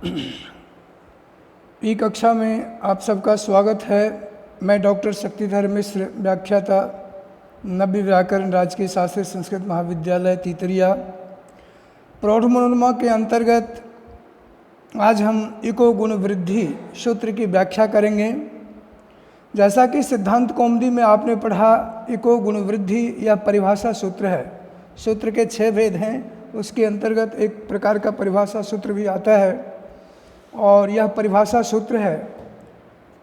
ई कक्षा में आप सबका स्वागत है। मैं डॉक्टर शक्तिधर मिश्र, व्याख्याता, नव्य व्याकरण, राजकीय शास्त्री संस्कृत महाविद्यालय तीतरिया। प्रौढ़ मनोरमा के अंतर्गत आज हम इको गुण वृद्धि सूत्र की व्याख्या करेंगे। जैसा कि सिद्धांत कौमुदी में आपने पढ़ा, इको गुण वृद्धि यह परिभाषा सूत्र है। सूत्र के 6 भेद हैं, उसके अंतर्गत एक प्रकार का परिभाषा सूत्र भी आता है और यह परिभाषा सूत्र है।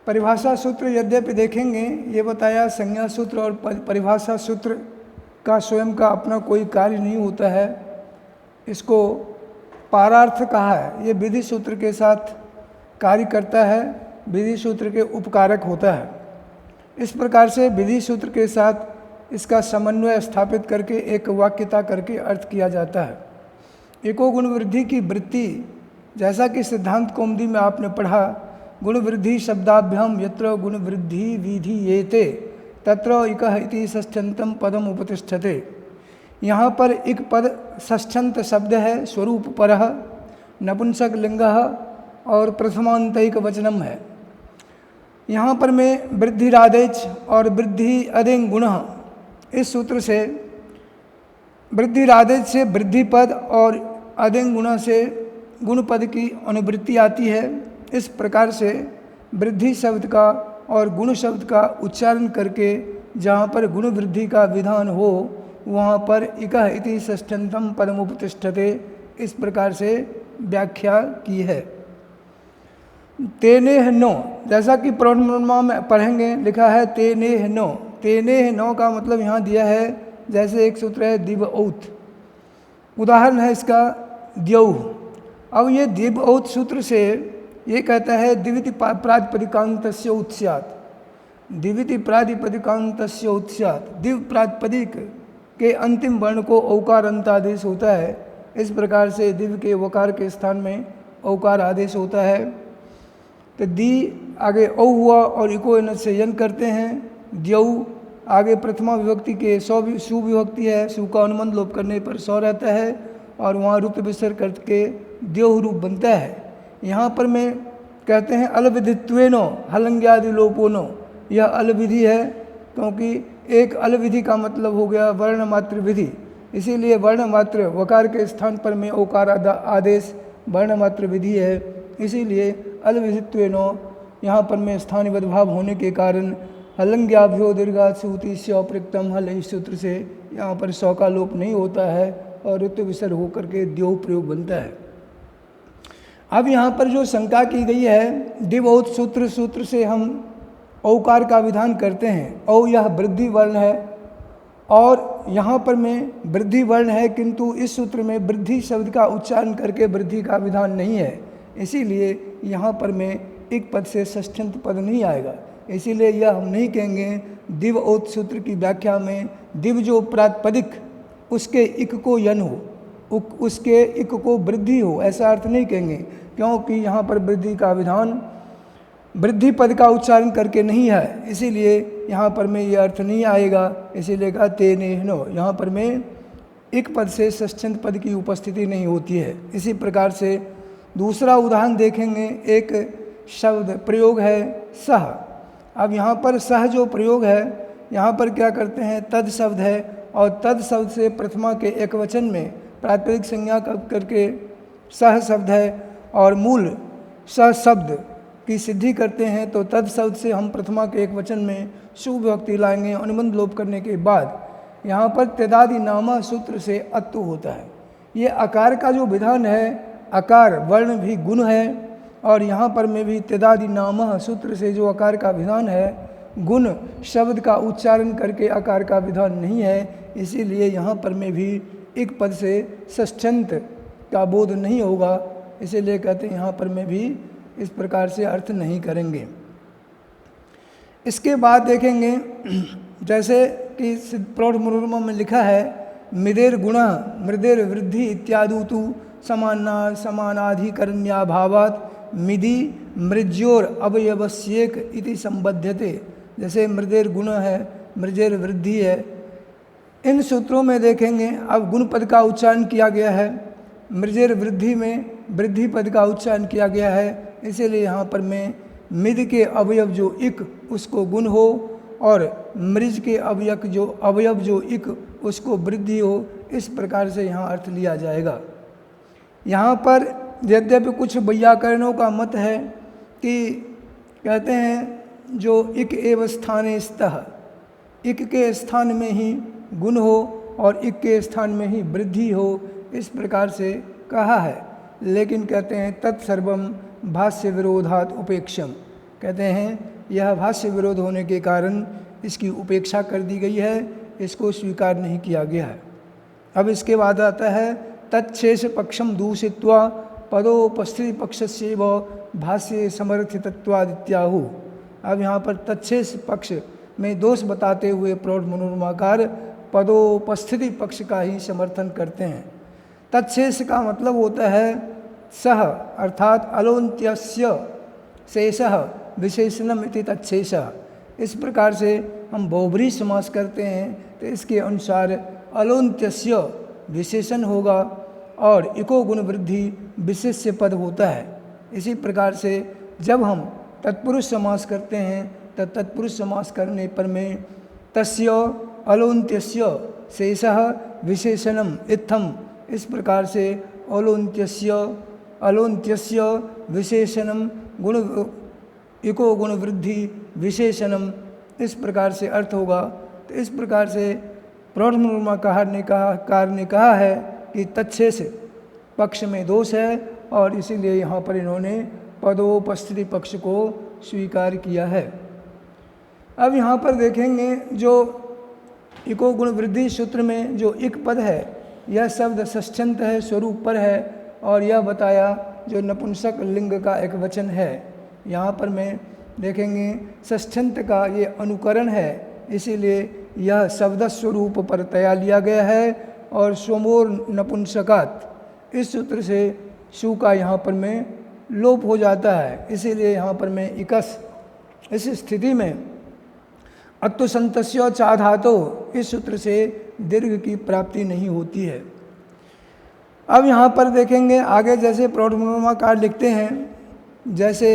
परिभाषा सूत्र यद्यपि देखेंगे, ये बताया संज्ञा सूत्र और परिभाषा सूत्र का स्वयं का अपना कोई कार्य नहीं होता है। इसको पारार्थ कहा है, ये विधि सूत्र के साथ कार्य करता है, विधि सूत्र के उपकारक होता है। इस प्रकार से विधि सूत्र के साथ इसका समन्वय स्थापित करके एक वाक्यता करके अर्थ किया जाता है। इको गुण वृद्धि की वृत्ति, जैसा कि सिद्धांत कौमुदी में आपने पढ़ा, गुण वृद्धि शब्दाभ्याम यत्र गुण वृद्धि विधीयेते तत्र इकः इति षष्ठ्यंतम पदम उपतिष्ठते। यहाँ पर इक पद षष्ठ्यंत शब्द है, स्वरूप परः, नपुंसक लिंगः और प्रथमांतैक वचनम है। यहाँ पर में वृद्धिरादेच और वृद्धि अदेंग गुणः, इस सूत्र से वृद्धिरादेच से वृद्धि पद और अदेंग गुणः से गुण पद की अनुवृत्ति आती है। इस प्रकार से वृद्धि शब्द का और गुण शब्द का उच्चारण करके जहाँ पर गुण वृद्धि का विधान हो वहाँ पर इकः इति षष्ठ्यंतम पदमुपतिष्ठते, इस प्रकार से व्याख्या की है। तेनेह नो, जैसा कि प्रौढ़ मनोरमा में पढ़ेंगे, लिखा है तेनेह नो। तेनेह नो का मतलब यहाँ दिया है, जैसे एक सूत्र है दिव औत, उदाहरण है इसका द्यौः। अब ये दिव औत सूत्र से ये कहता है दिविति प्रातिपदिकांतस्य उत्स्यात्, दिविति प्रातिपदिकांतस्य उत्स्यात्। दिव प्रातिपदिक के अंतिम वर्ण को औकार अंत आदेश होता है। इस प्रकार से दिव के वकार के स्थान में औकार आदेश होता है। तो दी आगे औ हुआ और इको इन से यन करते हैं। द्यऊ आगे प्रथमा विभक्ति के सौ विभक्ति है, सु का अनुबंध लोप करने पर सौ रहता है और वहाँ रूप विसर्ग करके द्योह रूप बनता है। यहाँ पर में कहते हैं अलविधित्वेनो हलंग्यादि लोपोनो, यह अलविधि है क्योंकि एक अलविधि का मतलब हो गया वर्ण मात्र विधि, इसीलिए वर्ण मात्र वकार के स्थान पर में ओकार आदेश वर्ण मात्र विधि है, इसीलिए अलविधित्वेनो यहाँ पर में स्थानिबद्ध भाव होने के कारण हलंग्याभ्यो दीर्घात् सूति स्यौपृक्तम हल, इस सूत्र से यहाँ पर सौ का लोप नहीं होता है और ऋतु विसर्ग होकर के द्योह प्रयोग बनता है। अब यहाँ पर जो शंका की गई है, दिव औत सूत्र से हम औकार का विधान करते हैं। औ यह वृद्धि वर्ण है और यहाँ पर में वृद्धि वर्ण है, किंतु इस सूत्र में वृद्धि शब्द का उच्चारण करके वृद्धि का विधान नहीं है, इसीलिए यहाँ पर में एक पद से षष्ठ्यंत पद नहीं आएगा। इसीलिए यह हम नहीं कहेंगे दिव औत सूत्र की व्याख्या में दिव जो प्रातिपदिक उसके इक को यन हो, उसके इक को वृद्धि हो, ऐसा अर्थ नहीं कहेंगे, क्योंकि यहाँ पर वृद्धि का विधान वृद्धि पद का उच्चारण करके नहीं है, इसीलिए यहाँ पर में ये अर्थ नहीं आएगा। इसीलिए कहा तेनेह नो, यहाँ पर में एक पद से षष्ठ्यंत पद की उपस्थिति नहीं होती है। इसी प्रकार से दूसरा उदाहरण देखेंगे, एक शब्द प्रयोग है सह। अब यहाँ पर सह जो प्रयोग है, यहाँ पर क्या करते हैं, तद शब्द है और तद शब्द से प्रथमा के एक वचन में प्रातिपदिक संज्ञा करके सह शब्द है और मूल सह शब्द की सिद्धि करते हैं, तो तद शब्द से हम प्रथमा के एक वचन में सुविभक्ति लाएंगे अनुबंध लोप करने के बाद। यहाँ पर तेदादि नामा सूत्र से अत्तु होता है। ये आकार का जो विधान है, आकार वर्ण भी गुण है और यहाँ पर में भी तेदादि नामा सूत्र से जो आकार का विधान है, गुण शब्द का उच्चारण करके आकार का विधान नहीं है, इसीलिए यहाँ पर में भी एक पद से षष्ठ्यंत का बोध नहीं होगा। इसीलिए कहते हैं यहाँ पर में भी इस प्रकार से अर्थ नहीं करेंगे। इसके बाद देखेंगे, जैसे कि प्रौढ़ मनोरमा में लिखा है मृदेर गुणः मृदेर वृद्धि इत्यादि तु समानाधिकरण्याभावात् मिदि मृज्योर अवयवस्येक इति संबध्यते। जैसे मृदेर गुण है, मृजेर वृद्धि है, इन सूत्रों में देखेंगे अब गुण पद का उच्चारण किया गया है। मृजेर वृद्धि में वृद्धि पद का उच्चारण किया गया है, इसीलिए यहाँ पर में मिद के अवयव जो इक उसको गुण हो और मृज के अवयव जो इक उसको वृद्धि हो, इस प्रकार से यहाँ अर्थ लिया जाएगा। यहाँ पर यद्यपि कुछ वैयाकरणों का मत है कि कहते हैं जो इक एव स्थाने स्तः, इक के स्थान में ही गुण हो और इक के स्थान में ही वृद्धि हो, इस प्रकार से कहा है। लेकिन कहते हैं तत्सर्वम भाष्य विरोधात उपेक्षम, कहते हैं यह भाष्य विरोध होने के कारण इसकी उपेक्षा कर दी गई है, इसको स्वीकार नहीं किया गया है। अब इसके बाद आता है तत्शेष पक्षम दूषित्वा पदोपस्थिति पक्षस्यैव भाष्य समर्थितत्वादित्याहु। अब यहाँ पर तत्शेष पक्ष में दोष बताते हुए प्रौढ़ मनोरमाकार पदोपस्थिति पक्ष का ही समर्थन करते हैं। तत्शेष का मतलब होता है सह अर्थात अलोन्त्यस्य शेषः विशेषणम इति तत्शेषः। इस प्रकार से हम बहुब्रीहि समास करते हैं तो इसके अनुसार अलोन्त्यस्य विशेषण होगा और इको गुण वृद्धि विशेष्य पद होता है। इसी प्रकार से जब हम तत्पुरुष समास करते हैं तो तत्पुरुष समास करने पर में तस्य अलोन्त्यस्य शेषः विशेषणम इत्थम, इस प्रकार से अलोन्त्यस्य विशेषणम गुण इको गुण वृद्धि विशेषणम, इस प्रकार से अर्थ होगा। तो इस प्रकार से प्रौढ़ मनोरमाकार ने कहा है कि तत्शेष पक्ष में दोष है और इसीलिए यहाँ पर इन्होंने पदोपस्थिति पक्ष को स्वीकार किया है। अब यहाँ पर देखेंगे जो इको गुण वृद्धि सूत्र में जो इक पद है, यह शब्द षष्ठ्यंत है, स्वरूप पर है और यह बताया जो नपुंसक लिंग का एक वचन है। यहाँ पर में देखेंगे षष्ठ्यंत का ये अनुकरण है, इसीलिए यह शब्द स्वरूप पर तया लिया गया है और स्वमोर नपुंसकात, इस सूत्र से शु का यहाँ पर में लोप हो जाता है, इसीलिए यहाँ पर में इकस, इस स्थिति में अत्तुसंतस्य चा धातो, इस सूत्र से दीर्घ की प्राप्ति नहीं होती है। अब यहाँ पर देखेंगे आगे जैसे प्रौढ़ मनोरमाकार लिखते हैं, जैसे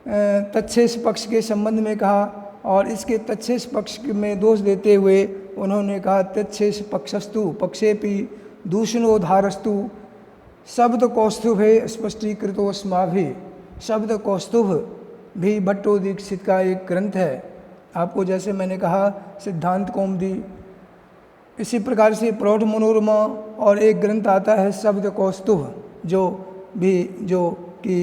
तत्शेष पक्ष के संबंध में कहा और इसके तत्शेष पक्ष में दोष देते हुए उन्होंने कहा तत्शेष पक्षस्तु पक्षेपि दूषणोधारस्तु शब्द कौस्तुभे स्पष्टीकृतोस्माभिः। शब्द कौस्तुभ भी भट्टो दीक्षित का एक ग्रंथ है। आपको जैसे मैंने कहा सिद्धांत कौमुदी, इसी प्रकार से प्रौढ़ मनोरमा और एक ग्रंथ आता है शब्द कौस्तुभ, जो कि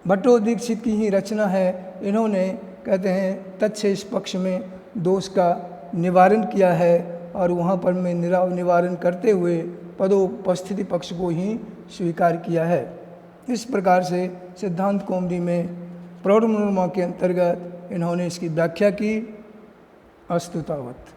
भट्टो दीक्षित की ही रचना है। इन्होंने कहते हैं तत्शेष पक्ष में दोष का निवारण किया है और वहाँ पर में निवारण करते हुए पदोपस्थिति पक्ष को ही स्वीकार किया है। इस प्रकार से सिद्धांत कौमुदी में प्रौढ़ मनोरमा के अंतर्गत इन्होंने इसकी व्याख्या की। अस्तु तावत्।